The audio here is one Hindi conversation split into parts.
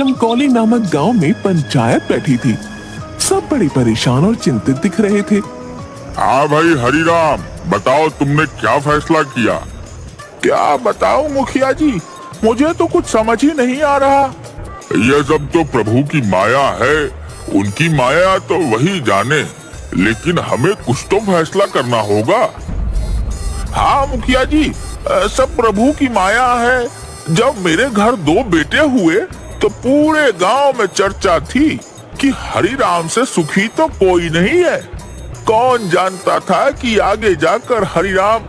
चमकौली नामक गांव में पंचायत बैठी थी। सब बड़े परेशान और चिंतित दिख रहे थे। हाँ भाई हरिराम, बताओ तुमने क्या फैसला किया? क्या बताऊं मुखिया जी, मुझे तो कुछ समझ ही नहीं आ रहा। यह सब तो प्रभु की माया है, उनकी माया तो वही जाने, लेकिन हमें कुछ तो फैसला करना होगा। हाँ मुखिया जी, सब प्रभु की माया है। जब मेरे घर 2 बेटे हुए तो पूरे गांव में चर्चा थी कि हरिराम से सुखी तो कोई नहीं है। कौन जानता था कि आगे जाकर हरिराम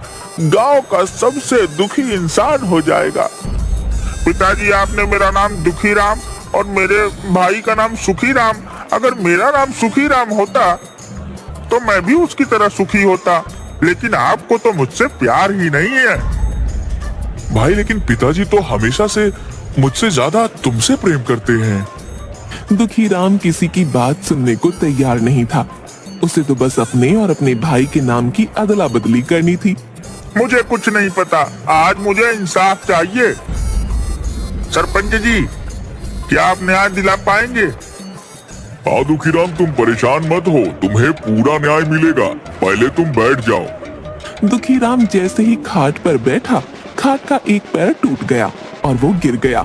गांव का सबसे दुखी इंसान हो जाएगा। पिताजी, आपने मेरा नाम दुखीराम और मेरे भाई का नाम सुखीराम, अगर मेरा नाम सुखीराम होता तो मैं भी उसकी तरह सुखी होता, लेकिन आपको तो मुझसे प्यार ही नहीं है। भाई, लेकिन पिताजी तो हमेशा से मुझसे ज्यादा तुमसे प्रेम करते हैं। दुखीराम किसी की बात सुनने को तैयार नहीं था। उसे तो बस अपने और अपने भाई के नाम की अदला बदली करनी थी। मुझे कुछ नहीं पता, आज मुझे इंसाफ चाहिए। सरपंच जी, क्या आप न्याय दिला पाएंगे? हाँ दुखीराम, तुम परेशान मत हो, तुम्हें पूरा न्याय मिलेगा। पहले तुम बैठ जाओ। दुखीराम जैसे ही खाट पर बैठा, खाट का एक पैर टूट गया और वो गिर गया।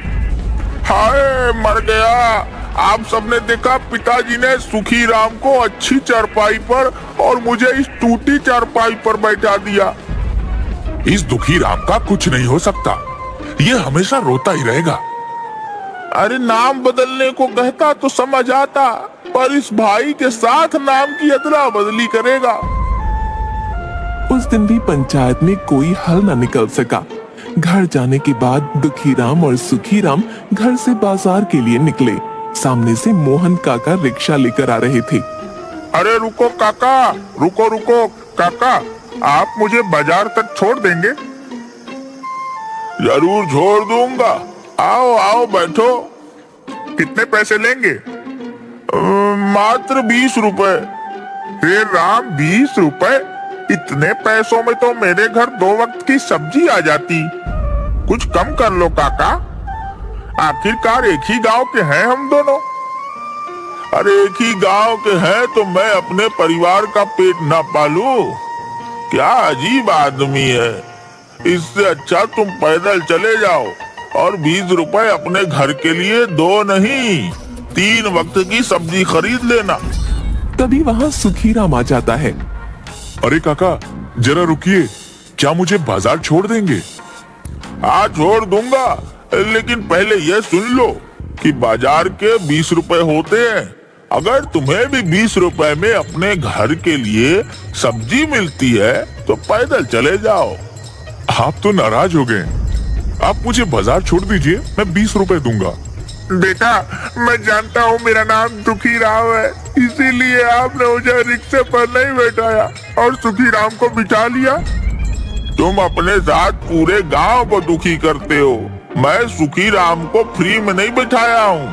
हाय, मर गया। आप सबने देखा, पिताजी ने सुखीराम को अच्छी चारपाई पर और मुझे इस टूटी चारपाई पर बैठा दिया। इस दुखीराम का कुछ नहीं हो सकता, ये हमेशा रोता ही रहेगा। अरे नाम बदलने को कहता तो समझ आता, पर इस भाई के साथ नाम की अदला बदली करेगा। उस दिन भी पंचायत में कोई हल न निकल सका। घर जाने के बाद दुखीराम और सुखीराम घर से बाजार के लिए निकले। सामने से मोहन काका रिक्शा लेकर आ रहे थे। अरे रुको काका, रुको काका, आप मुझे बाजार तक छोड़ देंगे? जरूर छोड़ दूंगा, आओ आओ बैठो। कितने पैसे लेंगे? मात्र 20 रुपए। हे राम, 20 रुपए? इतने पैसों में तो मेरे घर 2 वक्त की सब्जी आ जाती। कुछ कम कर लो काका, आखिरकार एक ही गांव के हैं हम दोनों। अरे एक ही गांव के हैं तो मैं अपने परिवार का पेट ना पालूं? क्या अजीब आदमी है। इससे अच्छा तुम पैदल चले जाओ और 20 रुपए अपने घर के लिए 2 नहीं 3 वक्त की सब्जी खरीद लेना। तभी वहाँ सुखीराम आ जाता है। अरे काका, जरा रुकिए, क्या मुझे बाजार छोड़ देंगे? हाँ छोड़ दूंगा, लेकिन पहले ये सुन लो कि बाजार के 20 रुपए होते हैं। अगर तुम्हें भी 20 रुपए में अपने घर के लिए सब्जी मिलती है तो पैदल चले जाओ। आप तो नाराज हो गए। आप मुझे बाजार छोड़ दीजिए, मैं 20 रुपए दूंगा। बेटा, मैं जानता हूँ मेरा नाम दुखीराम है, इसीलिए आपने मुझे रिक्शे पर नहीं बैठाया और सुखीराम को बिठा लिया। तुम अपने साथ पूरे गांव को दुखी करते हो। मैं सुखीराम को फ्री में नहीं बिठाया हूँ,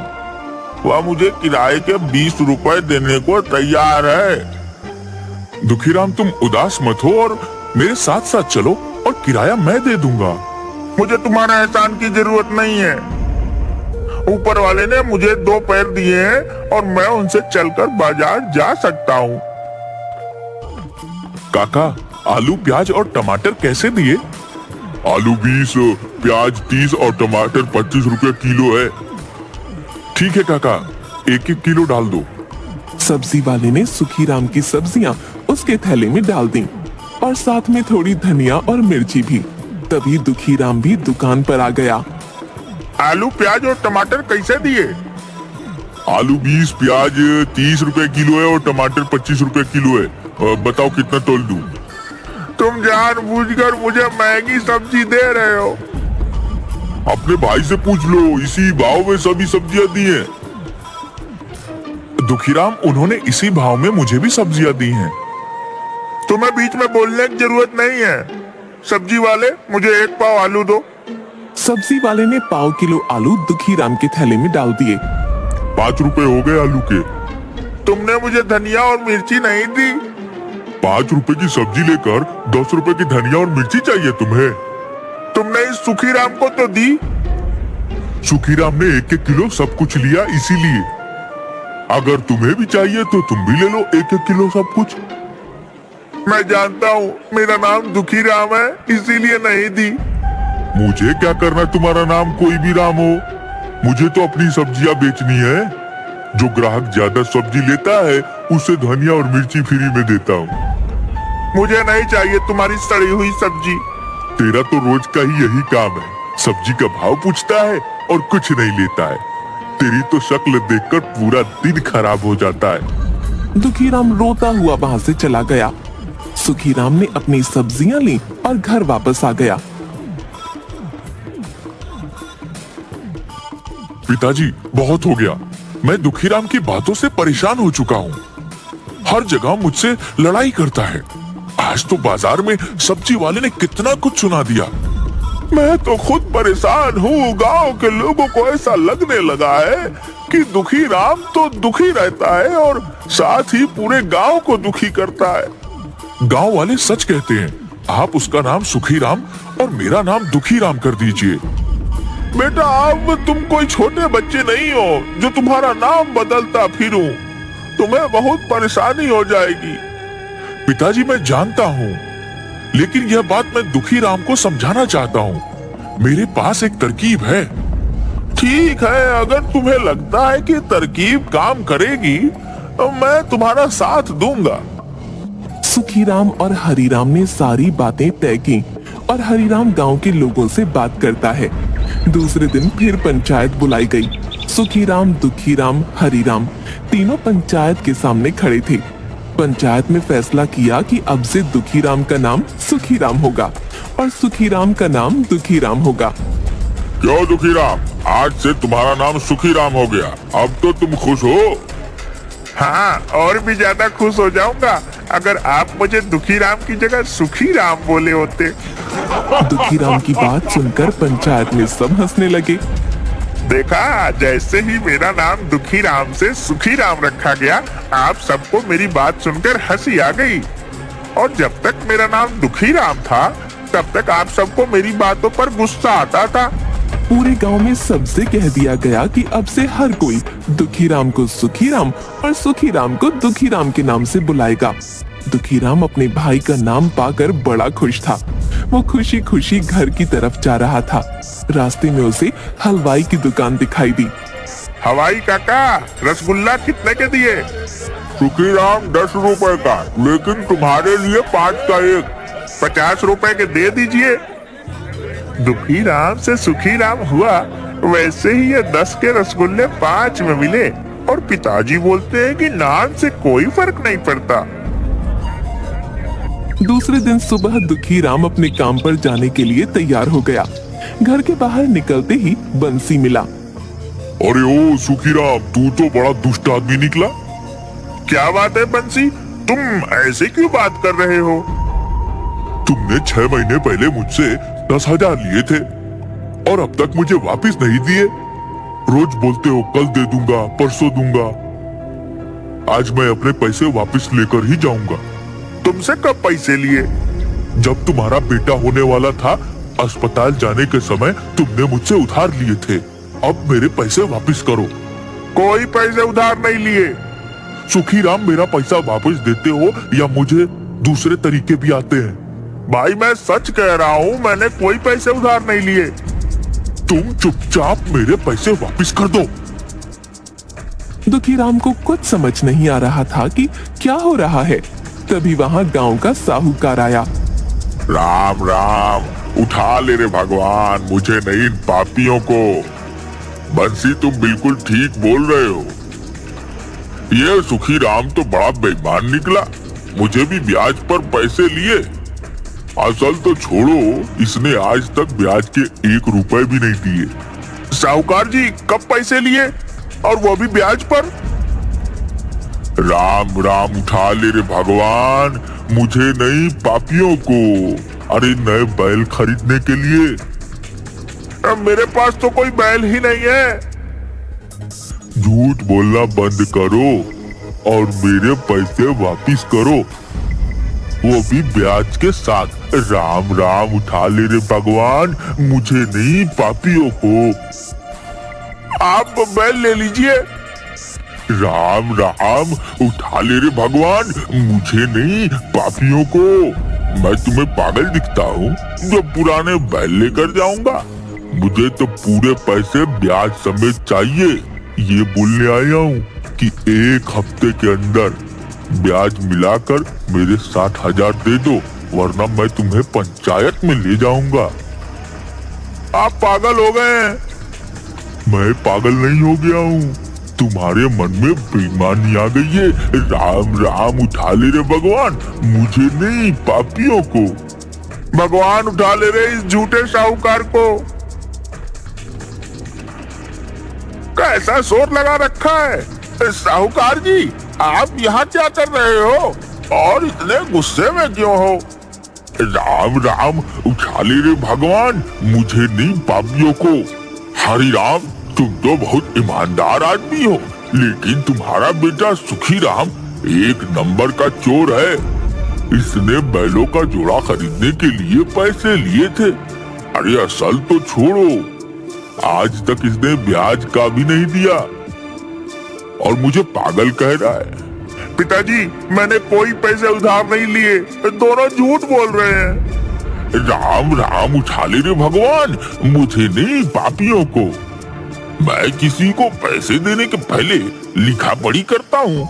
वह मुझे किराए के 20 रुपए देने को तैयार है। दुखीराम, तुम उदास मत हो और मेरे साथ साथ चलो और किराया मैं दे दूंगा। मुझे तुम्हारा एहसान की जरूरत नहीं है। ऊपर वाले ने मुझे 2 पैर दिए हैं और मैं उनसे चलकर बाजार जा सकता हूँ। काका, आलू, प्याज और टमाटर कैसे दिए? आलू 20, प्याज 30 और टमाटर 25 रुपए किलो है। ठीक है काका, 1-1 किलो डाल दो। सब्जी वाले ने सुखीराम की सब्जियां उसके थैले में डाल दी और साथ में थोड़ी धनिया और मिर्ची भी। तभी दुखीराम भी दुकान पर आ गया। आलू, प्याज और टमाटर कैसे दिए? आलू 20, प्याज 30 रुपए किलो है और टमाटर 25 रुपए किलो है। बताओ कितना तोल दूं? तुम जानबूझकर मुझे महंगी सब्जी दे रहे हो। अपने भाई से पूछ लो, इसी भाव में सभी सब्जियां दी हैं। दुखीराम, उन्होंने इसी भाव में मुझे भी सब्जियां दी हैं। तुम्हें बीच में बोलने की जरूरत नहीं है। सब्जी वाले, मुझे 1 पाव आलू दो। सब्जी वाले ने 1 किलो आलू दुखीराम के थैले में डाल दिए। 5 रुपए हो गए आलू के। तुमने मुझे धनिया और मिर्ची नहीं दी। 5 रुपए की सब्जी लेकर 10 रुपए की धनिया और मिर्ची चाहिए तुम्हें? तुमने इस सुखीराम को तो दी। सुखीराम ने 1-1 किलो सब कुछ लिया इसीलिए। अगर तुम्हें भी चाहिए तो तुम भी ले लो 1-1 किलो सब कुछ। मैं जानता हूँ मेरा नाम दुखीराम है, इसीलिए नहीं दी। मुझे क्या करना तुम्हारा नाम कोई भी राम हो, मुझे तो अपनी सब्जियां बेचनी है। जो ग्राहक ज्यादा सब्जी लेता है उसे धनिया और मिर्ची फ्री में देता हूँ। मुझे नहीं चाहिए तुम्हारी सड़ी हुई सब्जी। तेरा तो रोज का ही यही काम है, सब्जी का भाव पूछता है और कुछ नहीं लेता है। तेरी तो शक्ल देखकर पूरा दिन खराब हो जाता है। दुखीराम रोता हुआ वहां से चला गया। सुखीराम ने अपनी सब्जियां ली और घर वापस आ गया। पिताजी, बहुत हो गया। मैं दुखीराम की बातों से परेशान हो चुका हूँ। हर जगह मुझसे लड़ाई करता है। आज तो बाजार में सब्जी वाले ने कितना कुछ सुना दिया। मैं तो खुद परेशान हूँ। गांव के लोगों को ऐसा लगने लगा है कि दुखीराम तो दुखी रहता है और साथ ही पूरे गांव को दुखी करता है। गांव वाले सच कहते हैं। आप उसका नाम सुखीराम और मेरा नाम दुखीराम कर दीजिए। बेटा, अब तुम कोई छोटे बच्चे नहीं हो जो तुम्हारा नाम बदलता फिरूं। तुम्हें बहुत परेशानी हो जाएगी। पिताजी, मैं जानता हूँ, लेकिन यह बात मैं दुखीराम को समझाना चाहता हूँ। मेरे पास एक तरकीब है। ठीक है, अगर तुम्हें लगता है कि तरकीब काम करेगी तो मैं तुम्हारा साथ दूंगा। सुखीराम और हरिराम ने सारी बातें तय की और हरिराम गांव के लोगों से बात करता है। दूसरे दिन फिर पंचायत बुलाई गई। सुखीराम, दुखीराम, हरिराम तीनों पंचायत के सामने खड़े थे। पंचायत में फैसला किया कि अब से दुखीराम का नाम सुखीराम होगा और सुखीराम का नाम दुखीराम होगा। क्यों दुखीराम, आज से तुम्हारा नाम सुखीराम हो गया। अब तो तुम खुश हो? हाँ, और भी ज्यादा खुश हो जाऊंगा अगर आप मुझे दुखीराम की जगह सुखीराम बोले होते। दुखीराम की बात सुनकर पंचायत में सब हंसने लगे। देखा, जैसे ही मेरा नाम दुखीराम से सुखीराम रखा गया, आप सबको मेरी बात सुनकर हंसी आ गई। और जब तक मेरा नाम दुखीराम था तब तक आप सबको मेरी बातों पर गुस्सा आता था। पूरे गांव में सबसे कह दिया गया कि अब से हर कोई दुखीराम को सुखीराम और सुखीराम को दुखीराम के नाम से बुलाएगा। दुखीराम अपने भाई का नाम पाकर बड़ा खुश था। वो खुशी खुशी घर की तरफ जा रहा था। रास्ते में उसे हलवाई की दुकान दिखाई दी। हलवाई काका, रसगुल्ला कितने के दिए? सुखीराम 10 रुपए का, लेकिन तुम्हारे लिए 5 का एक। 50 रुपए के दे दीजिए। दुखीराम से सुखीराम हुआ, वैसे ही ये 10 के रसगुल्ले 5 में मिले। और पिताजी बोलते हैं कि नाम से कोई फर्क नहीं पड़ता। दूसरे दिन सुबह दुखीराम अपने काम पर जाने के लिए तैयार हो गया। घर के बाहर निकलते ही बंसी मिला। अरे ओ सुखीराम, तू तो बड़ा दुष्ट आदमी निकला। क्या बात है बंसी, तुम ऐसे क्यों बात कर रहे हो? तुमने 6 महीने पहले मुझसे 10,000 लिए थे और अब तक मुझे वापस नहीं दिए। रोज बोलते हो कल दे दूंगा, परसों दूंगा। आज मैं अपने पैसे वापस लेकर ही जाऊंगा। तुमसे कब पैसे लिए? जब तुम्हारा बेटा होने वाला था, अस्पताल जाने के समय तुमने मुझसे उधार लिए थे। अब मेरे पैसे वापस करो। कोई पैसे उधार नहीं लिए। सुखीराम, मेरा पैसा वापस देते हो या मुझे दूसरे तरीके भी आते हैं? भाई, मैं सच कह रहा हूँ, मैंने कोई पैसे उधार नहीं लिए। तुम चुपचाप मेरे पैसे वापस कर दो। दुखीराम को कुछ समझ नहीं आ रहा था कि क्या हो रहा है। तभी वहाँ गांव का साहूकार आया। राम राम, उठा ले रे भगवान मुझे नहीं, इन पापियों को। बंसी, तुम बिल्कुल ठीक बोल रहे हो। ये सुखीराम तो बड़ा बेईमान निकला। मुझे भी ब्याज पर पैसे लिए। असल तो छोड़ो, इसने आज तक ब्याज के 1 रुपए भी नहीं दिए। साहूकार जी, कब पैसे लिए और वो भी ब्याज पर? राम राम, उठा ले रे भगवान, मुझे नहीं पापियों को। अरे नए बैल खरीदने के लिए। अब मेरे पास तो कोई बैल ही नहीं है। झूठ बोलना बंद करो और मेरे पैसे वापिस करो, वो भी ब्याज के साथ। राम राम, उठा ले रे भगवान, मुझे नहीं पापियों को। आप बैल ले लीजिए। राम राम, उठा ले रे भगवान, मुझे नहीं पापियों को। मैं तुम्हें पागल दिखता हूँ जो पुराने बैल लेकर जाऊंगा? मुझे तो पूरे पैसे ब्याज समेत चाहिए। ये बोलने आया हूँ कि 1 हफ्ते के अंदर ब्याज मिलाकर मेरे 60,000 दे दो, वरना मैं तुम्हें पंचायत में ले जाऊंगा। आप पागल हो गए हैं? मैं पागल नहीं हो गया हूँ, तुम्हारे मन में बेईमानी आ गई है। राम राम, उठा ले रे भगवान, मुझे नहीं पापियों को। भगवान उठा ले रे इस झूठे साहूकार को। कैसा शोर लगा रखा है? साहूकार जी, आप यहाँ क्या कर रहे हो और इतने गुस्से में क्यों हो? राम राम, उठा ले रे भगवान, मुझे नहीं पापियों को। हरि राम, तुम तो बहुत ईमानदार आदमी हो, लेकिन तुम्हारा बेटा सुखी राम 1 नंबर का चोर है। इसने बैलों का जोड़ा खरीदने के लिए पैसे लिए थे। अरे असल तो छोड़ो, आज तक इसने ब्याज का भी नहीं दिया और मुझे पागल कह रहा है। पिताजी, मैंने कोई पैसे उधार नहीं लिए, दोनों झूठ बोल रहे हैं। राम राम, उठा ले रे भगवान, मुझे नहीं पापियों को। मैं किसी को पैसे देने के पहले लिखा पढ़ी करता हूँ।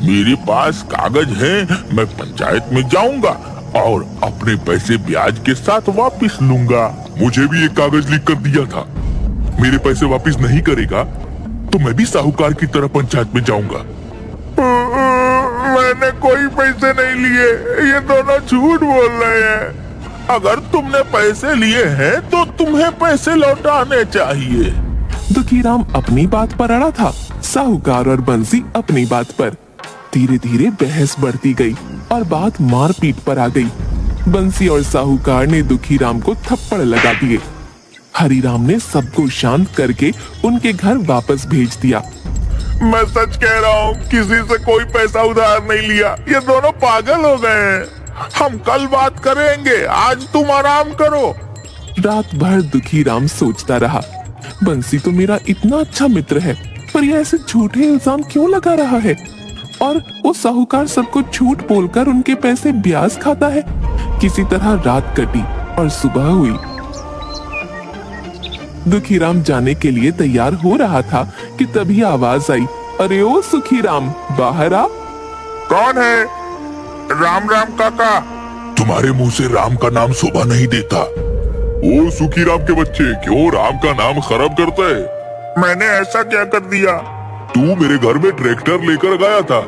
मेरे पास कागज है, मैं पंचायत में जाऊंगा और अपने पैसे ब्याज के साथ वापस लूंगा। मुझे भी एक कागज लिख कर दिया था, मेरे पैसे वापस नहीं करेगा तो मैं भी साहूकार की तरह पंचायत में जाऊंगा। मैंने कोई पैसे नहीं लिए, ये दोनों झूठ बोल रहे हैं। अगर तुमने पैसे लिए हैं तो तुम्हें पैसे लौटाने चाहिए। दुखीराम अपनी बात पर अड़ा था, साहूकार और बंसी अपनी बात पर। धीरे धीरे बहस बढ़ती गई और बात मारपीट पर आ गई। बंसी और साहूकार ने दुखीराम को थप्पड़ लगा दिए। हरिराम ने सबको शांत करके उनके घर वापस भेज दिया। मैं सच कह रहा हूँ, किसी से कोई पैसा उधार नहीं लिया, ये दोनों पागल हो गए हैं। हम कल बात करेंगे, आज तुम आराम करो। रात भर दुखीराम सोचता रहा, बंसी तो मेरा इतना अच्छा मित्र है, पर यह ऐसे झूठे इल्जाम क्यों लगा रहा है? और वो साहूकार सबको झूठ बोलकर उनके पैसे ब्याज खाता है। किसी तरह रात कटी और सुबह हुई। दुखीराम जाने के लिए तैयार हो रहा था कि तभी आवाज आई, अरे ओ सुखीराम, बाहर आ। कौन है? राम राम काका। तुम्हारे मुंह से राम का नाम शोभा नहीं देता। ओ सुखीराम के बच्चे, क्यों राम का नाम खराब करता है? मैंने ऐसा क्या कर दिया? तू मेरे घर में ट्रैक्टर लेकर गया था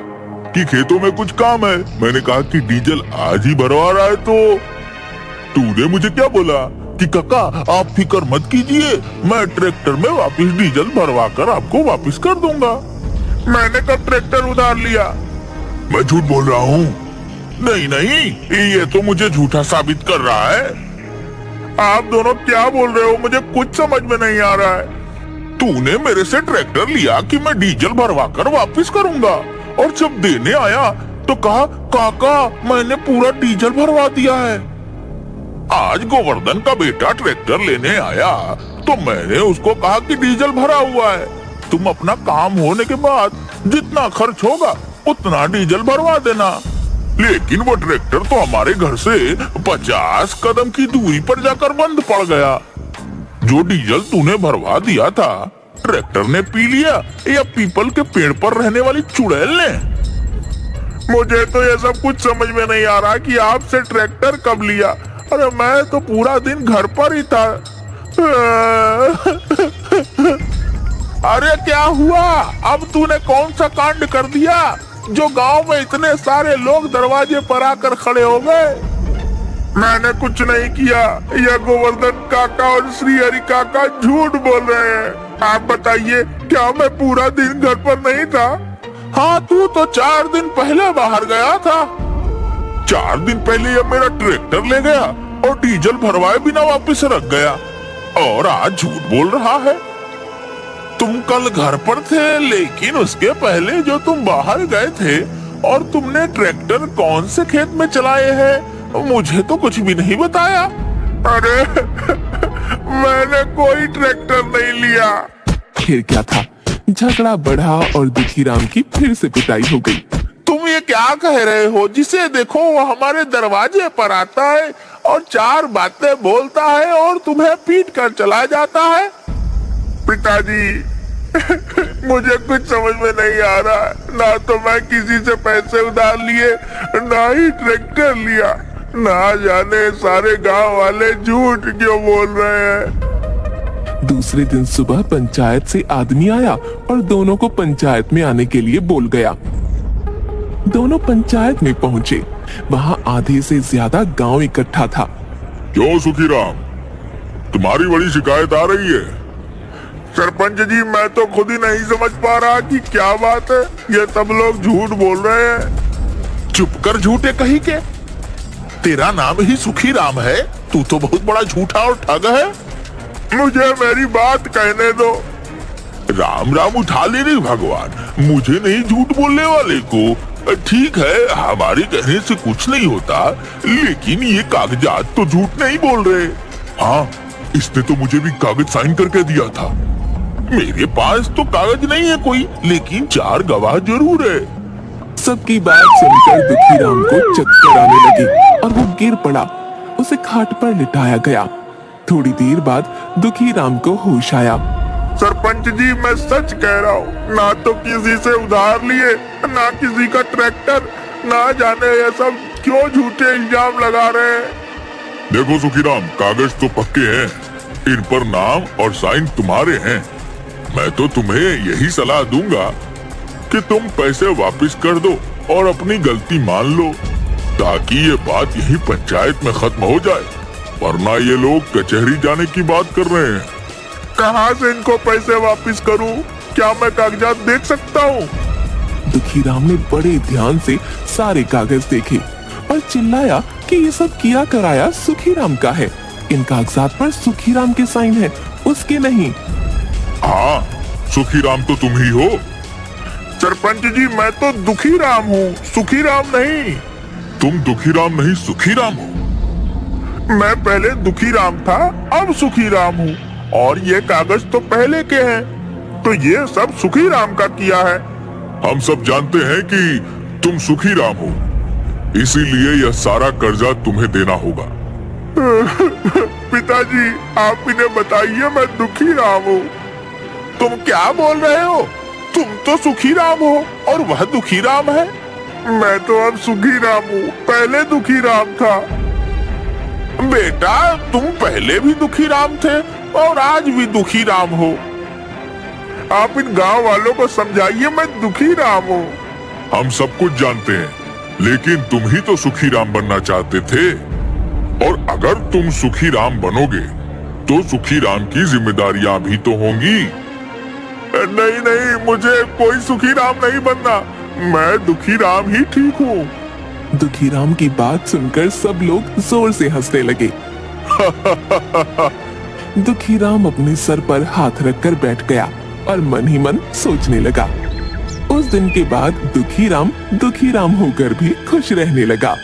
कि खेतों में कुछ काम है। मैंने कहा कि डीजल आज ही भरवा रहा है तो तूने मुझे क्या बोला कि काका आप फिक्र मत कीजिए, मैं ट्रैक्टर में वापस डीजल भरवा कर आपको वापस कर दूंगा। मैंने कब ट्रैक्टर उधार लिया? मैं झूठ बोल रहा हूँ। नहीं नहीं, ये तो मुझे झूठा साबित कर रहा है। आप दोनों क्या बोल रहे हो? मुझे कुछ समझ में नहीं आ रहा है। तूने मेरे से ट्रैक्टर लिया कि मैं डीजल भरवा कर वापस करूंगा, और जब देने आया तो कहा काका मैंने पूरा डीजल भरवा दिया है। आज गोवर्धन का बेटा ट्रैक्टर लेने आया तो मैंने उसको कहा कि डीजल भरा हुआ है, तुम अपना काम होने के बाद जितना खर्च होगा उतना डीजल भरवा देना। लेकिन वो ट्रैक्टर तो हमारे घर से 50 कदम की दूरी पर जाकर बंद पड़ गया। जो डीजल तूने भरवा दिया था ट्रैक्टर ने पी लिया या पीपल के पेड़ पर रहने वाली चुड़ैल ने? मुझे तो ये सब कुछ समझ में नहीं आ रहा कि आपसे ट्रैक्टर कब लिया। अरे मैं तो पूरा दिन घर पर ही था। अरे क्या हुआ? अब तूने कौन सा कांड कर दिया जो गांव में इतने सारे लोग दरवाजे पर आकर खड़े हो गए? मैंने कुछ नहीं किया, यह गोवर्धन काका और श्री हरि काका झूठ बोल रहे हैं। आप बताइए, क्या मैं पूरा दिन घर पर नहीं था? हाँ, तू तो 4 दिन पहले बाहर गया था। 4 दिन पहले यह मेरा ट्रैक्टर ले गया और डीजल भरवाए बिना वापस रख गया, और आज झूठ बोल रहा है। तुम कल घर पर थे, लेकिन उसके पहले जो तुम बाहर गए थे और तुमने ट्रैक्टर कौन से खेत में चलाए हैं, मुझे तो कुछ भी नहीं बताया। अरे मैंने कोई ट्रैक्टर नहीं लिया। फिर क्या था, झगड़ा बढ़ा और दुखीराम की फिर से पिटाई हो गई। तुम ये क्या कह रहे हो? जिसे देखो वो हमारे दरवाजे पर आता है और चार बातें बोलता है और तुम्हें पीट कर चला जाता है। पिताजी मुझे कुछ समझ में नहीं आ रहा है। ना तो मैं किसी से पैसे उधार लिए, ना ही ट्रैक्टर लिया। ना जाने सारे गांव वाले झूठ क्यों बोल रहे हैं। दूसरे दिन सुबह पंचायत से आदमी आया और दोनों को पंचायत में आने के लिए बोल गया। दोनों पंचायत में पहुंचे। वहां आधे से ज्यादा गांव इकट्ठा था। क्यों सुखीराम, तुम्हारी बड़ी शिकायत आ रही है? सरपंच जी, मैं तो खुद ही नहीं समझ पा रहा कि क्या बात है। ये सब लोग झूठ बोल रहे हैं। चुप कर झूठे कहीं के। तेरा नाम ही सुखीराम है। तू तो बहुत बड़ा झूठा और ठग है। मुझे मेरी बात कहने दो। राम राम उठा ले रे भगवान, मुझे नहीं झूठ बोलने वाले को। ठीक है, हमारे कहने से कुछ नहीं होता, लेकिन ये कागजात तो झूठ नहीं बोल रहे। हाँ, इसने तो मुझे भी कागज साइन करके दिया था। मेरे पास तो कागज नहीं है कोई, लेकिन चार गवाह जरूर है। सबकी बात सुनकर दुखीराम को चक्कर आने लगे और वो गिर पड़ा। उसे खाट पर लिटाया गया। थोड़ी देर बाद दुखीराम को होश आया। सरपंच जी, मैं सच कह रहा हूँ। ना तो किसी से उधार लिए, ना किसी का ट्रैक्टर। ना जाने ये सब क्यों झूठे इल्जाम लगा रहे हैं। देखो सुखीराम, कागज तो पक्के हैं। इन पर नाम और साइन तुम्हारे हैं। मैं तो तुम्हें यही सलाह दूंगा कि तुम पैसे वापस कर दो और अपनी गलती मान लो, ताकि ये बात यही पंचायत में खत्म हो जाए। वरना ये लोग कचहरी जाने की बात कर रहे हैं। कहाँ से इनको पैसे वापस करूं? क्या मैं कागजात देख सकता हूँ? दुखीराम ने बड़े ध्यान से सारे कागज देखे और चिल्लाया कि ये सब किया कराया सुखीराम का है। इन कागजात पर सुखीराम के साइन है, उसके नहीं। हाँ, सुखीराम तो तुम ही हो। सरपंच जी, मैं तो दुखीराम हूँ, सुखीराम नहीं। तुम दुखीराम नहीं, सुखीराम हो। मैं पहले दुखीराम था, अब सुखीराम हूँ। और ये कागज तो पहले के हैं, तो ये सब सुखीराम का किया है। हम सब जानते हैं कि तुम सुखीराम हो, इसीलिए यह सारा कर्जा तुम्हें देना होगा। पिताजी, आप इन्हें बताइए मैं दुखीराम हूँ। तुम क्या बोल रहे हो? तुम तो सुखीराम हो और वह दुखीराम है। मैं तो अब सुखीराम हूँ, पहले दुखीराम था। बेटा, तुम पहले भी दुखीराम थे और आज भी दुखीराम हो। आप इन गांव वालों को समझाइए मैं दुखीराम हूँ। हम सब कुछ जानते हैं, लेकिन तुम ही तो सुखीराम बनना चाहते थे। और अगर तुम सुखीराम बनोगे तो सुखीराम की जिम्मेदारियां भी तो होंगी। नहीं नहीं, मुझे कोई सुखीराम नहीं बनना। मैं दुखीराम ही ठीक हूँ। दुखीराम की बात सुनकर सब लोग जोर से हंसने लगे। दुखीराम अपने सर पर हाथ रखकर बैठ गया और मन ही मन सोचने लगा। उस दिन के बाद दुखीराम होकर भी खुश रहने लगा।